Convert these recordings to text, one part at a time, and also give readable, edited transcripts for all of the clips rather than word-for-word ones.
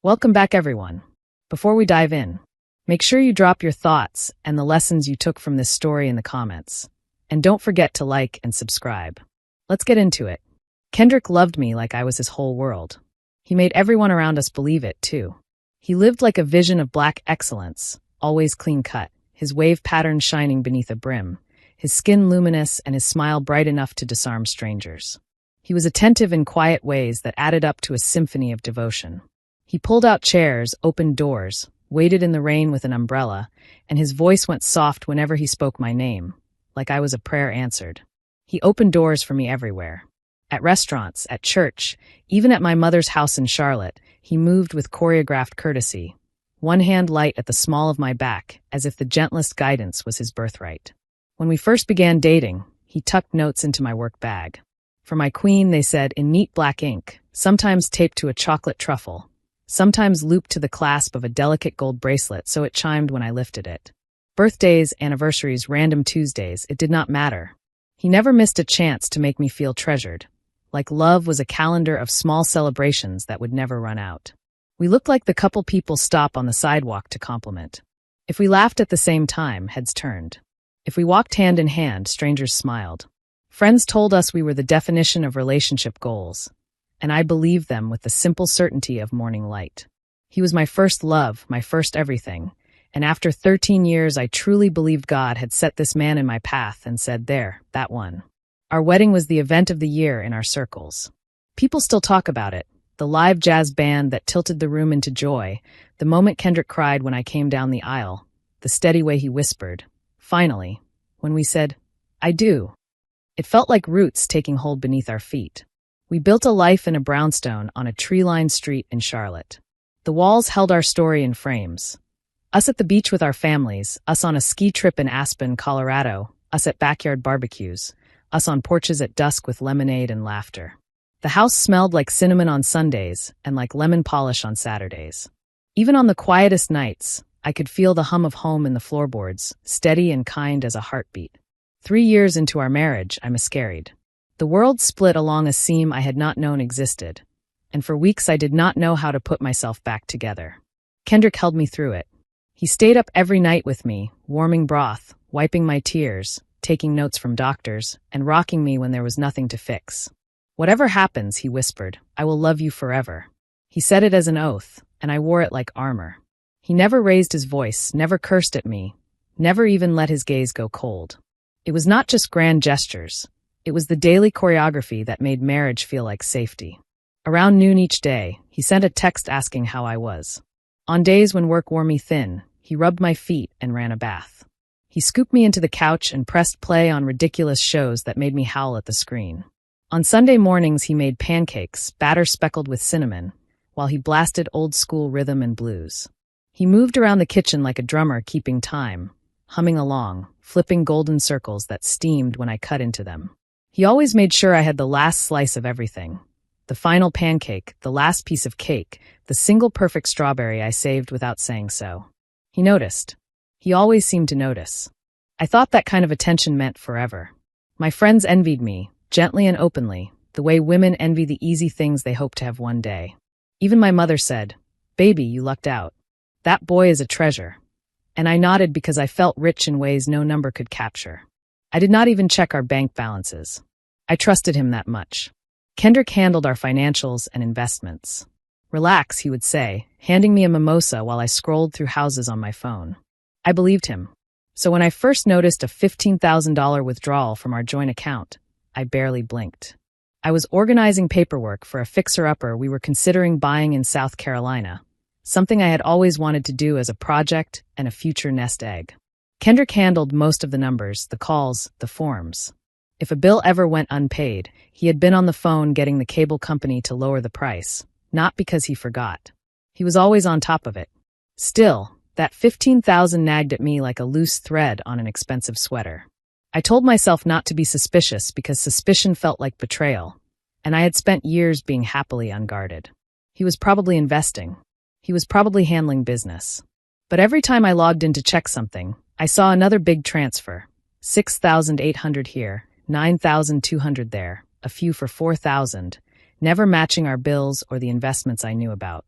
Welcome back, everyone. Before we dive in, make sure you drop your thoughts and the lessons you took from this story in the comments. And don't forget to like and subscribe. Let's get into it. Kendrick loved me like I was his whole world. He made everyone around us believe it, too. He lived like a vision of black excellence, always clean-cut, his wave pattern shining beneath a brim, his skin luminous and his smile bright enough to disarm strangers. He was attentive in quiet ways that added up to a symphony of devotion. He pulled out chairs, opened doors, waited in the rain with an umbrella, and his voice went soft whenever he spoke my name, like I was a prayer answered. He opened doors for me everywhere. At restaurants, at church, even at my mother's house in Charlotte, he moved with choreographed courtesy, one hand light at the small of my back, as if the gentlest guidance was his birthright. When we first began dating, he tucked notes into my work bag. For my queen, they said, in neat black ink, sometimes taped to a chocolate truffle, sometimes looped to the clasp of a delicate gold bracelet so it chimed when I lifted it. Birthdays, anniversaries, random Tuesdays, it did not matter. He never missed a chance to make me feel treasured, like love was a calendar of small celebrations that would never run out. We looked like the couple people stop on the sidewalk to compliment. If we laughed at the same time, heads turned. If we walked hand in hand, strangers smiled. Friends told us we were the definition of relationship goals, and I believed them with the simple certainty of morning light. He was my first love, my first everything, and after 13 years I truly believed God had set this man in my path and said, there, that one. Our wedding was the event of the year in our circles. People still talk about it, the live jazz band that tilted the room into joy, the moment Kendrick cried when I came down the aisle, the steady way he whispered, finally, when we said, I do. It felt like roots taking hold beneath our feet. We built a life in a brownstone on a tree-lined street in Charlotte. The walls held our story in frames. Us at the beach with our families, us on a ski trip in Aspen, Colorado, us at backyard barbecues, us on porches at dusk with lemonade and laughter. The house smelled like cinnamon on Sundays and like lemon polish on Saturdays. Even on the quietest nights, I could feel the hum of home in the floorboards, steady and kind as a heartbeat. 3 years into our marriage, I miscarried. The world split along a seam I had not known existed, and for weeks I did not know how to put myself back together. Kendrick held me through it. He stayed up every night with me, warming broth, wiping my tears, taking notes from doctors, and rocking me when there was nothing to fix. Whatever happens, he whispered, I will love you forever. He said it as an oath, and I wore it like armor. He never raised his voice, never cursed at me, never even let his gaze go cold. It was not just grand gestures. It was the daily choreography that made marriage feel like safety. Around noon each day, he sent a text asking how I was. On days when work wore me thin, he rubbed my feet and ran a bath. He scooped me into the couch and pressed play on ridiculous shows that made me howl at the screen. On Sunday mornings, he made pancakes, batter speckled with cinnamon, while he blasted old-school rhythm and blues. He moved around the kitchen like a drummer keeping time, humming along, flipping golden circles that steamed when I cut into them. He always made sure I had the last slice of everything. The final pancake, the last piece of cake, the single perfect strawberry I saved without saying so. He noticed. He always seemed to notice. I thought that kind of attention meant forever. My friends envied me, gently and openly, the way women envy the easy things they hope to have one day. Even my mother said, baby, you lucked out. That boy is a treasure. And I nodded because I felt rich in ways no number could capture. I did not even check our bank balances. I trusted him that much. Kendrick handled our financials and investments. Relax, he would say, handing me a mimosa while I scrolled through houses on my phone. I believed him. So when I first noticed a $15,000 withdrawal from our joint account, I barely blinked. I was organizing paperwork for a fixer-upper we were considering buying in South Carolina, something I had always wanted to do as a project and a future nest egg. Kendrick handled most of the numbers, the calls, the forms. If a bill ever went unpaid, he had been on the phone getting the cable company to lower the price, not because he forgot. He was always on top of it. Still, that $15,000 nagged at me like a loose thread on an expensive sweater. I told myself not to be suspicious because suspicion felt like betrayal, and I had spent years being happily unguarded. He was probably investing. He was probably handling business. But every time I logged in to check something, I saw another big transfer. $6,800 here, $9,200 there, a few for $4,000, never matching our bills or the investments I knew about.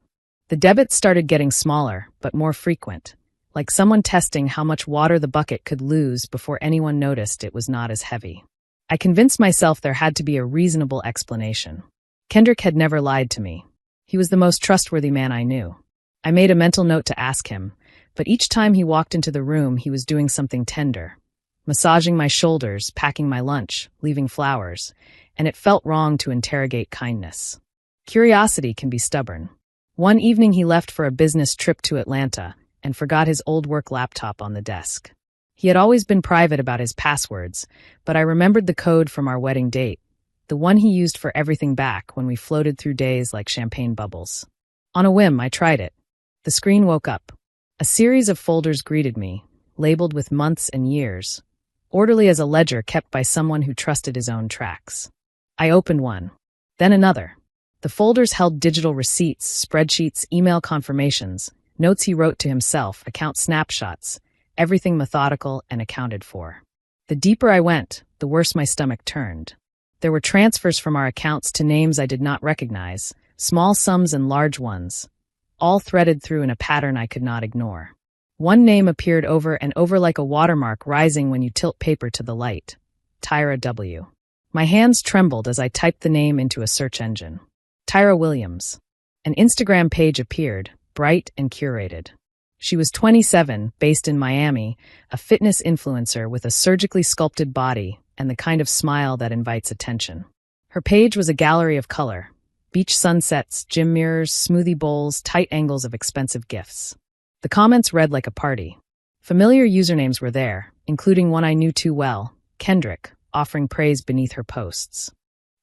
The debits started getting smaller, but more frequent, like someone testing how much water the bucket could lose before anyone noticed it was not as heavy. I convinced myself there had to be a reasonable explanation. Kendrick had never lied to me. He was the most trustworthy man I knew. I made a mental note to ask him, but each time he walked into the room, he was doing something tender. Massaging my shoulders, packing my lunch, leaving flowers, and it felt wrong to interrogate kindness. Curiosity can be stubborn. One evening he left for a business trip to Atlanta and forgot his old work laptop on the desk. He had always been private about his passwords, but I remembered the code from our wedding date, the one he used for everything back when we floated through days like champagne bubbles. On a whim, I tried it. The screen woke up. A series of folders greeted me, labeled with months and years, orderly as a ledger kept by someone who trusted his own tracks. I opened one, then another. The folders held digital receipts, spreadsheets, email confirmations, notes he wrote to himself, account snapshots, everything methodical and accounted for. The deeper I went, the worse my stomach turned. There were transfers from our accounts to names I did not recognize, small sums and large ones, all threaded through in a pattern I could not ignore. One name appeared over and over like a watermark rising when you tilt paper to the light. Tyra W. My hands trembled as I typed the name into a search engine. Tyra Williams. An Instagram page appeared, bright and curated. She was 27, based in Miami, a fitness influencer with a surgically sculpted body and the kind of smile that invites attention. Her page was a gallery of color: beach sunsets, gym mirrors, smoothie bowls, tight angles of expensive gifts. The comments read like a party. Familiar usernames were there, including one I knew too well, Kendrick, offering praise beneath her posts.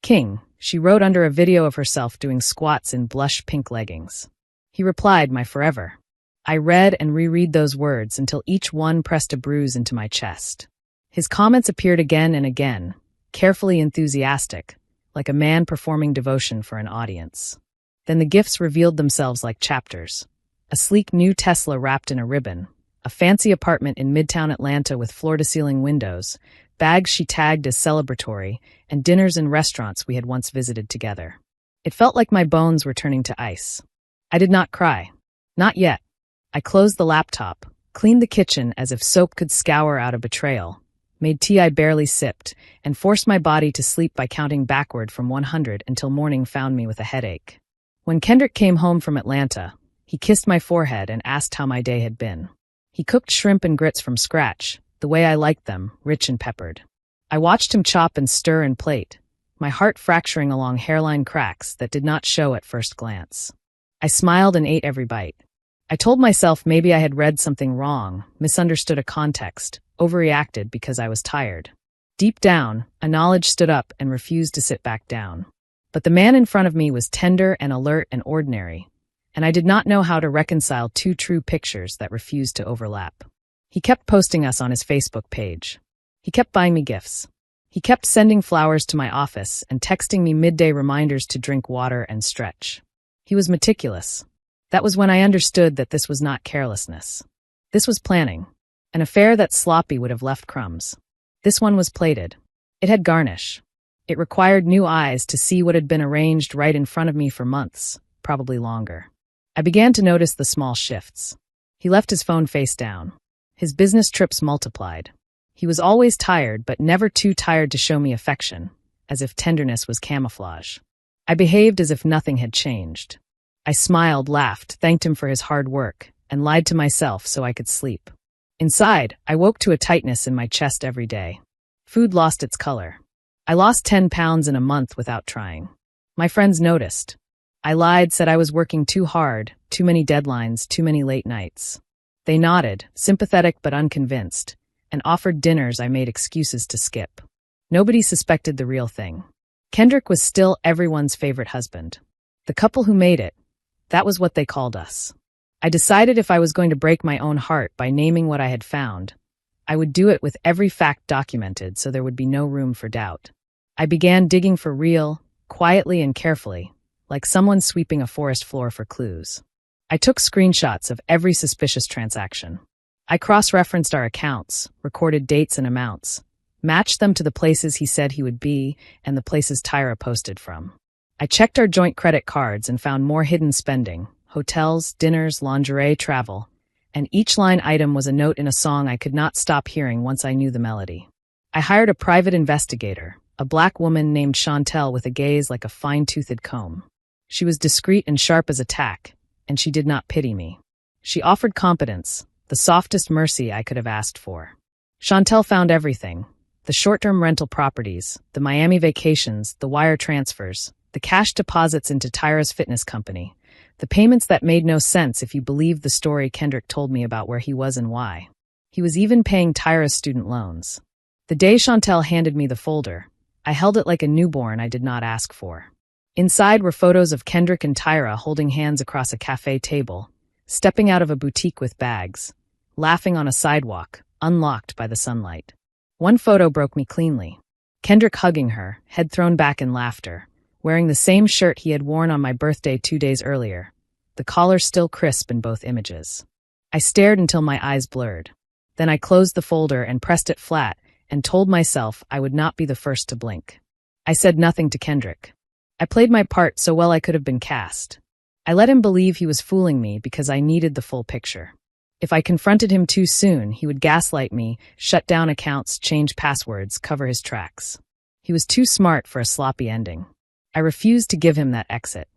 King, she wrote under a video of herself doing squats in blush pink leggings. He replied, my forever. I read and reread those words until each one pressed a bruise into my chest. His comments appeared again and again, carefully enthusiastic, like a man performing devotion for an audience. Then the gifts revealed themselves like chapters. A sleek new Tesla wrapped in a ribbon, a fancy apartment in Midtown Atlanta with floor-to-ceiling windows, bags she tagged as celebratory, and dinners in restaurants we had once visited together. It felt like my bones were turning to ice. I did not cry. Not yet. I closed the laptop, cleaned the kitchen as if soap could scour out a betrayal, made tea I barely sipped, and forced my body to sleep by counting backward from 100 until morning found me with a headache. When Kendrick came home from Atlanta, he kissed my forehead and asked how my day had been. He cooked shrimp and grits from scratch, the way I liked them, rich and peppered. I watched him chop and stir and plate, my heart fracturing along hairline cracks that did not show at first glance. I smiled and ate every bite. I told myself maybe I had read something wrong, misunderstood a context, overreacted because I was tired. Deep down, a knowledge stood up and refused to sit back down. But the man in front of me was tender and alert and ordinary, and I did not know how to reconcile two true pictures that refused to overlap. He kept posting us on his Facebook page. He kept buying me gifts. He kept sending flowers to my office and texting me midday reminders to drink water and stretch. He was meticulous. That was when I understood that this was not carelessness. This was planning. An affair that sloppy would have left crumbs. This one was plated. It had garnish. It required new eyes to see what had been arranged right in front of me for months, probably longer. I began to notice the small shifts. He left his phone face down. His business trips multiplied. He was always tired, but never too tired to show me affection, as if tenderness was camouflage. I behaved as if nothing had changed. I smiled, laughed, thanked him for his hard work, and lied to myself so I could sleep. Inside, I woke to a tightness in my chest every day. Food lost its color. I lost 10 pounds in a month without trying. My friends noticed. I lied, said I was working too hard, too many deadlines, too many late nights. They nodded, sympathetic but unconvinced, and offered dinners I made excuses to skip. Nobody suspected the real thing. Kendrick was still everyone's favorite husband. The couple who made it. That was what they called us. I decided if I was going to break my own heart by naming what I had found, I would do it with every fact documented so there would be no room for doubt. I began digging for real, quietly and carefully, like someone sweeping a forest floor for clues. I took screenshots of every suspicious transaction. I cross-referenced our accounts, recorded dates and amounts, matched them to the places he said he would be and the places Tyra posted from. I checked our joint credit cards and found more hidden spending, hotels, dinners, lingerie, travel, and each line item was a note in a song I could not stop hearing once I knew the melody. I hired a private investigator, a black woman named Chantel with a gaze like a fine-toothed comb. She was discreet and sharp as a tack, and she did not pity me. She offered competence, the softest mercy I could have asked for. Chantel found everything: the short-term rental properties, the Miami vacations, the wire transfers, the cash deposits into Tyra's fitness company, the payments that made no sense if you believed the story Kendrick told me about where he was and why. He was even paying Tyra's student loans. The day Chantel handed me the folder, I held it like a newborn I did not ask for. Inside were photos of Kendrick and Tyra holding hands across a cafe table, stepping out of a boutique with bags, laughing on a sidewalk, unlocked by the sunlight. One photo broke me cleanly. Kendrick hugging her, head thrown back in laughter, wearing the same shirt he had worn on my birthday 2 days earlier, the collar still crisp in both images. I stared until my eyes blurred. Then I closed the folder and pressed it flat and told myself I would not be the first to blink. I said nothing to Kendrick. I played my part so well I could have been cast. I let him believe he was fooling me because I needed the full picture. If I confronted him too soon, he would gaslight me, shut down accounts, change passwords, cover his tracks. He was too smart for a sloppy ending. I refused to give him that exit.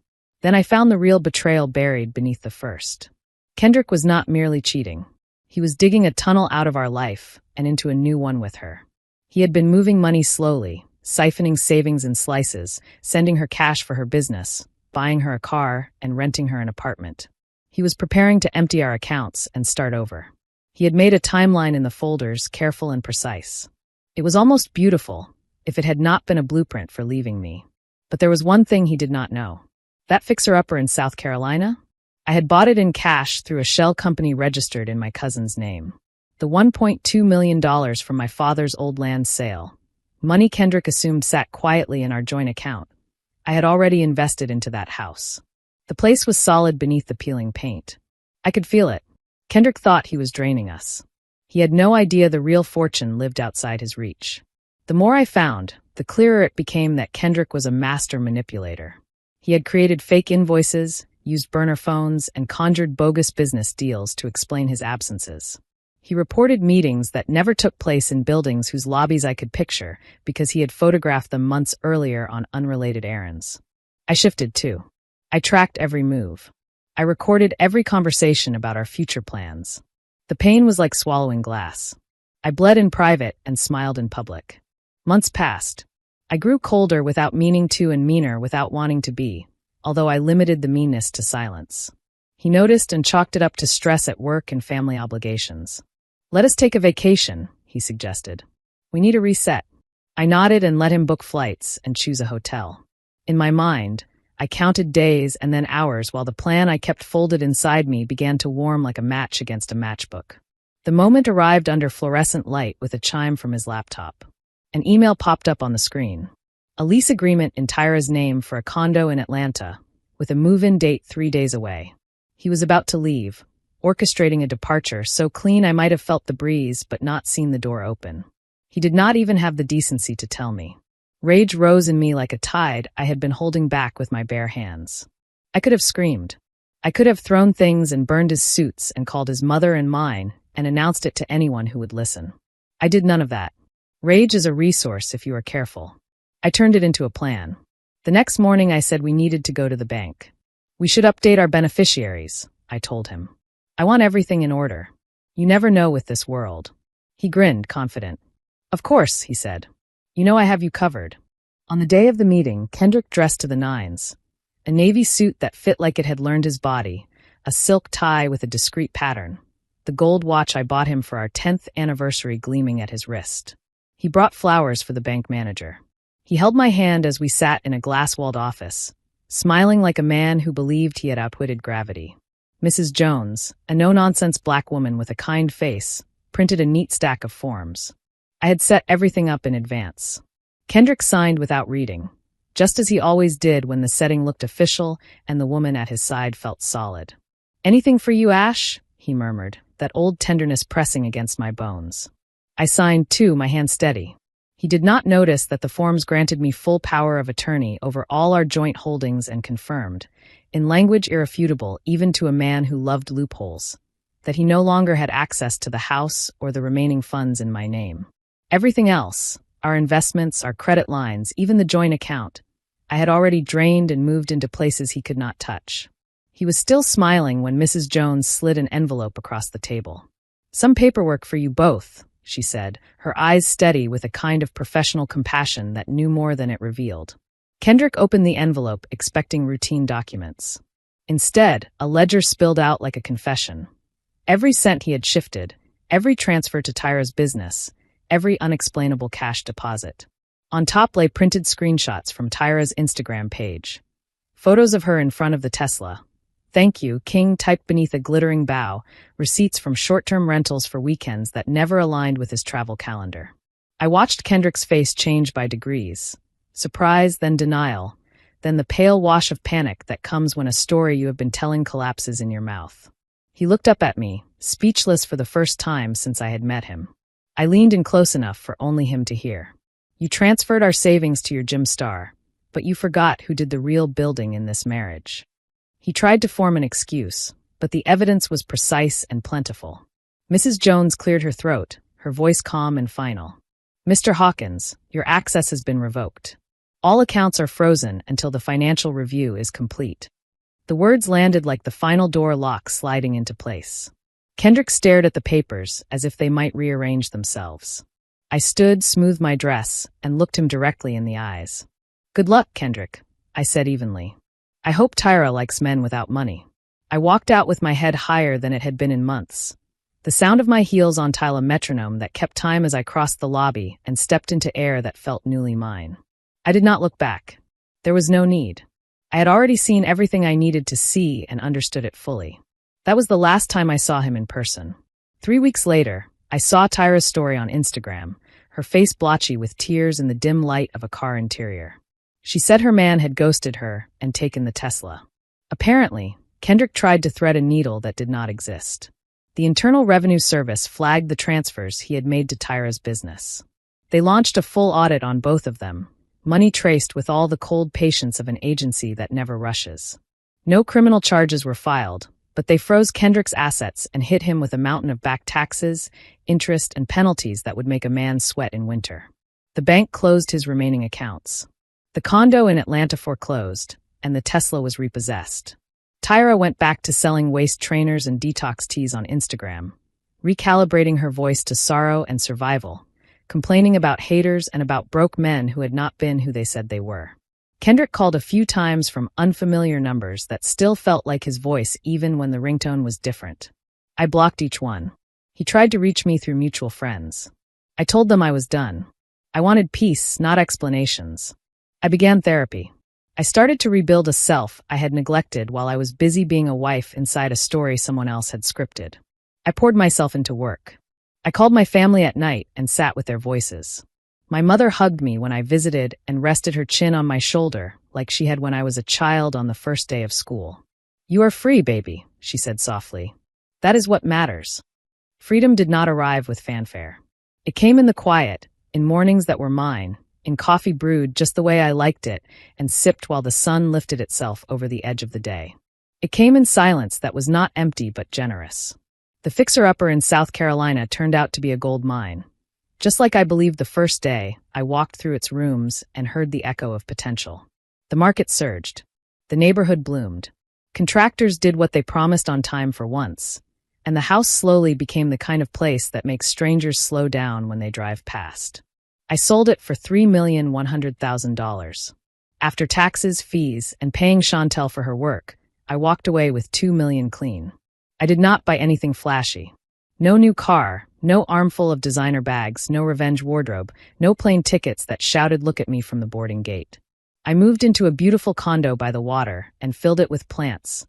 Then I found the real betrayal buried beneath the first. Kendrick was not merely cheating. He was digging a tunnel out of our life and into a new one with her. He had been moving money slowly, siphoning savings in slices, sending her cash for her business, buying her a car, and renting her an apartment. He was preparing to empty our accounts and start over. He had made a timeline in the folders, careful and precise. It was almost beautiful, if it had not been a blueprint for leaving me. But there was one thing he did not know. That fixer-upper in South Carolina? I had bought it in cash through a shell company registered in my cousin's name. The $1.2 million from my father's old land sale. Money Kendrick assumed sat quietly in our joint account. I had already invested into that house. The place was solid beneath the peeling paint. I could feel it. Kendrick thought he was draining us. He had no idea the real fortune lived outside his reach. The more I found, the clearer it became that Kendrick was a master manipulator. He had created fake invoices, used burner phones, and conjured bogus business deals to explain his absences. He reported meetings that never took place in buildings whose lobbies I could picture because he had photographed them months earlier on unrelated errands. I shifted too. I tracked every move. I recorded every conversation about our future plans. The pain was like swallowing glass. I bled in private and smiled in public. Months passed. I grew colder without meaning to and meaner without wanting to be, although I limited the meanness to silence. He noticed and chalked it up to stress at work and family obligations. "Let us take a vacation," he suggested. "We need a reset." I nodded and let him book flights and choose a hotel. In my mind, I counted days and then hours while the plan I kept folded inside me began to warm like a match against a matchbook. The moment arrived under fluorescent light with a chime from his laptop. An email popped up on the screen. A lease agreement in Tyra's name for a condo in Atlanta, with a move-in date 3 days away. He was about to leave, orchestrating a departure so clean I might have felt the breeze but not seen the door open. He did not even have the decency to tell me. Rage rose in me like a tide I had been holding back with my bare hands. I could have screamed. I could have thrown things and burned his suits and called his mother and mine and announced it to anyone who would listen. I did none of that. Rage is a resource if you are careful. I turned it into a plan. The next morning I said we needed to go to the bank. "We should update our beneficiaries," I told him. "I want everything in order. You never know with this world." He grinned, confident. "Of course," he said. "You know I have you covered." On the day of the meeting, Kendrick dressed to the nines. A navy suit that fit like it had learned his body, a silk tie with a discreet pattern, the gold watch I bought him for our 10th anniversary gleaming at his wrist. He brought flowers for the bank manager. He held my hand as we sat in a glass-walled office, smiling like a man who believed he had outwitted gravity. Mrs. Jones, a no-nonsense black woman with a kind face, printed a neat stack of forms. I had set everything up in advance. Kendrick signed without reading, just as he always did when the setting looked official and the woman at his side felt solid. "Anything for you, Ash?" he murmured, that old tenderness pressing against my bones. I signed too, my hand steady. He did not notice that the forms granted me full power of attorney over all our joint holdings and confirmed, in language irrefutable even to a man who loved loopholes, that he no longer had access to the house or the remaining funds in my name. Everything else, our investments, our credit lines, even the joint account, I had already drained and moved into places he could not touch. He was still smiling when Mrs. Jones slid an envelope across the table. "Some paperwork for you both," she said, her eyes steady with a kind of professional compassion that knew more than it revealed. Kendrick opened the envelope, expecting routine documents. Instead, a ledger spilled out like a confession. Every cent he had shifted, every transfer to Tyra's business, every unexplainable cash deposit. On top lay printed screenshots from Tyra's Instagram page. Photos of her in front of the Tesla. "Thank you, King," typed beneath a glittering bow, receipts from short-term rentals for weekends that never aligned with his travel calendar. I watched Kendrick's face change by degrees. Surprise, then denial, then the pale wash of panic that comes when a story you have been telling collapses in your mouth. He looked up at me, speechless for the first time since I had met him. I leaned in close enough for only him to hear. "You transferred our savings to your gym star, but you forgot who did the real building in this marriage." He tried to form an excuse, but the evidence was precise and plentiful. Mrs. Jones cleared her throat, her voice calm and final. "Mr. Hawkins, your access has been revoked. All accounts are frozen until the financial review is complete." The words landed like the final door lock sliding into place. Kendrick stared at the papers as if they might rearrange themselves. I stood, smoothed my dress, and looked him directly in the eyes. "Good luck, Kendrick," I said evenly. "I hope Tyra likes men without money." I walked out with my head higher than it had been in months. The sound of my heels on a metronome that kept time as I crossed the lobby and stepped into air that felt newly mine. I did not look back. There was no need. I had already seen everything I needed to see and understood it fully. That was the last time I saw him in person. 3 weeks later, I saw Tyra's story on Instagram, her face blotchy with tears in the dim light of a car interior. She said her man had ghosted her and taken the Tesla. Apparently, Kendrick tried to thread a needle that did not exist. The Internal Revenue Service flagged the transfers he had made to Tyra's business. They launched a full audit on both of them, money traced with all the cold patience of an agency that never rushes. No criminal charges were filed, but they froze Kendrick's assets and hit him with a mountain of back taxes, interest, and penalties that would make a man sweat in winter. The bank closed his remaining accounts. The condo in Atlanta foreclosed, and the Tesla was repossessed. Tyra went back to selling waist trainers and detox teas on Instagram, recalibrating her voice to sorrow and survival, complaining about haters and about broke men who had not been who they said they were. Kendrick called a few times from unfamiliar numbers that still felt like his voice even when the ringtone was different. I blocked each one. He tried to reach me through mutual friends. I told them I was done. I wanted peace, not explanations. I began therapy. I started to rebuild a self I had neglected while I was busy being a wife inside a story someone else had scripted. I poured myself into work. I called my family at night and sat with their voices. My mother hugged me when I visited and rested her chin on my shoulder like she had when I was a child on the first day of school. "You are free, baby," she said softly. "That is what matters." Freedom did not arrive with fanfare. It came in the quiet, in mornings that were mine, in coffee brewed just the way I liked it and sipped while the sun lifted itself over the edge of the day. It came in silence that was not empty but generous. The fixer-upper in South Carolina turned out to be a gold mine. Just like I believed the first day, I walked through its rooms and heard the echo of potential. The market surged. The neighborhood bloomed. Contractors did what they promised on time for once, and the house slowly became the kind of place that makes strangers slow down when they drive past. I sold it for $3,100,000. After taxes, fees, and paying Chantel for her work, I walked away with $2 million clean. I did not buy anything flashy. No new car, no armful of designer bags, no revenge wardrobe, no plane tickets that shouted "look at me" from the boarding gate. I moved into a beautiful condo by the water and filled it with plants,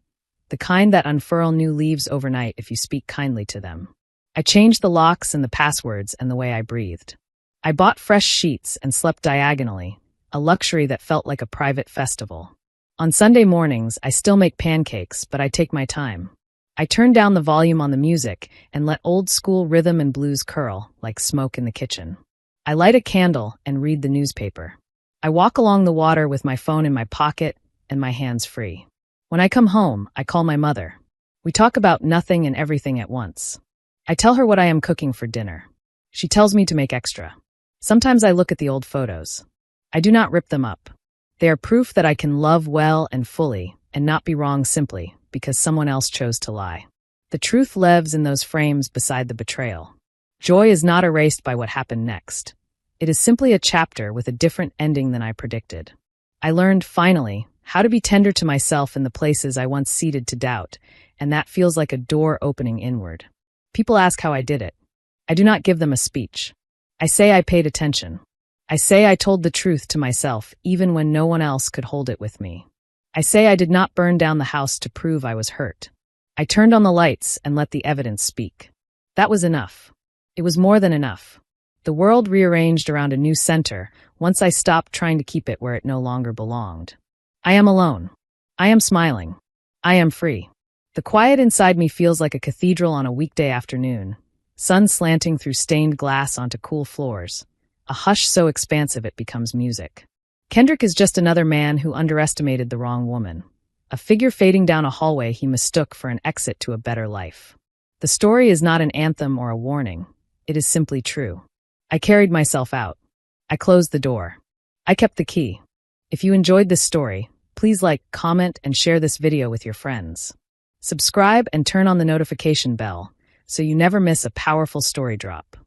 the kind that unfurl new leaves overnight if you speak kindly to them. I changed the locks and the passwords and the way I breathed. I bought fresh sheets and slept diagonally, a luxury that felt like a private festival. On Sunday mornings, I still make pancakes, but I take my time. I turned down the volume on the music and let old-school rhythm and blues curl like smoke in the kitchen. I light a candle and read the newspaper. I walk along the water with my phone in my pocket and my hands free. When I come home, I call my mother. We talk about nothing and everything at once. I tell her what I am cooking for dinner. She tells me to make extra. Sometimes I look at the old photos. I do not rip them up. They are proof that I can love well and fully and not be wrong simply because someone else chose to lie. The truth lives in those frames beside the betrayal. Joy is not erased by what happened next. It is simply a chapter with a different ending than I predicted. I learned, finally, how to be tender to myself in the places I once ceded to doubt, and that feels like a door opening inward. People ask how I did it. I do not give them a speech. I say I paid attention. I say I told the truth to myself even when no one else could hold it with me. I say I did not burn down the house to prove I was hurt. I turned on the lights and let the evidence speak. That was enough. It was more than enough. The world rearranged around a new center once I stopped trying to keep it where it no longer belonged. I am alone. I am smiling. I am free. The quiet inside me feels like a cathedral on a weekday afternoon, sun slanting through stained glass onto cool floors, a hush so expansive it becomes music. Kendrick is just another man who underestimated the wrong woman, a figure fading down a hallway he mistook for an exit to a better life. The story is not an anthem or a warning. It is simply true. I carried myself out. I closed the door. I kept the key. If you enjoyed this story, please like, comment, and share this video with your friends. Subscribe and turn on the notification bell so you never miss a powerful story drop.